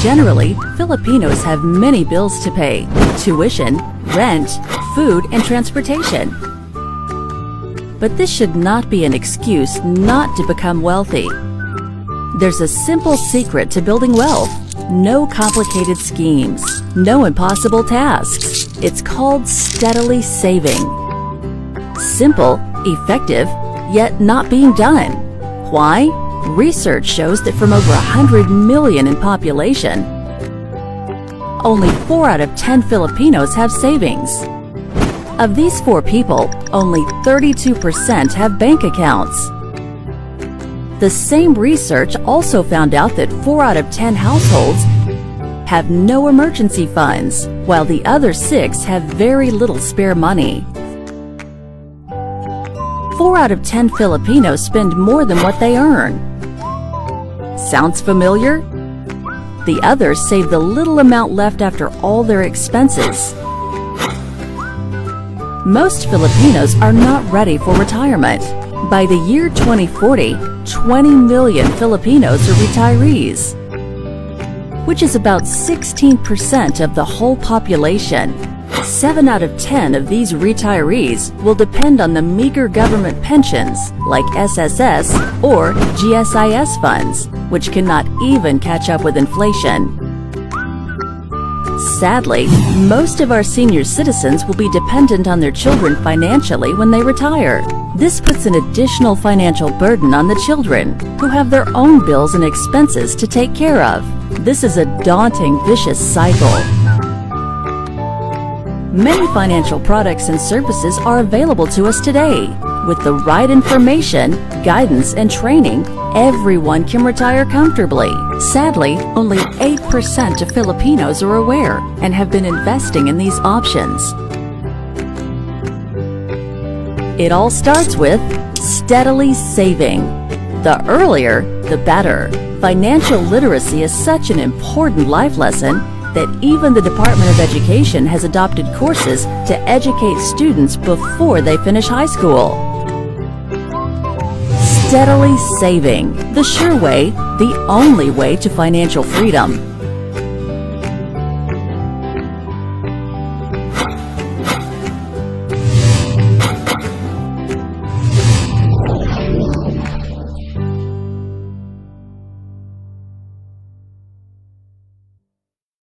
Generally, Filipinos have many bills to pay: tuition, rent, food, and transportation. But this should not be an excuse not to become wealthy. There's a simple secret to building wealth. No complicated schemes, no impossible tasks. It's called steadily saving. Simple, effective, yet not being done. Why? Research shows that from over 100 million in population, only 4 out of 10 Filipinos have savings. Of these 4 people, only 32% have bank accounts. The same research also found out that 4 out of 10 households have no emergency funds, while the other 6 have very little spare money. 4 out of 10 Filipinos spend more than what they earn. Sounds familiar? The others save the little amount left after all their expenses. Most Filipinos are not ready for retirement. By the year 2040, 20 million Filipinos are retirees, which is about 16% of the whole population. 7 out of 10 of these retirees will depend on the meager government pensions like SSS or GSIS funds, which cannot even catch up with inflation. Sadly, most of our senior citizens will be dependent on their children financially when they retire. This puts an additional financial burden on the children, who have their own bills and expenses to take care of. This is a daunting, vicious cycle. Many financial products and services are available to us today. With the right information, guidance, and training, everyone can retire comfortably. Sadly, only 8% of Filipinos are aware and have been investing in these options. It all starts with steadily saving. The earlier, the better. Financial literacy is such an important life lesson that even the Department of Education has adopted courses to educate students before they finish high school. Steadily saving, the sure way, the only way to financial freedom.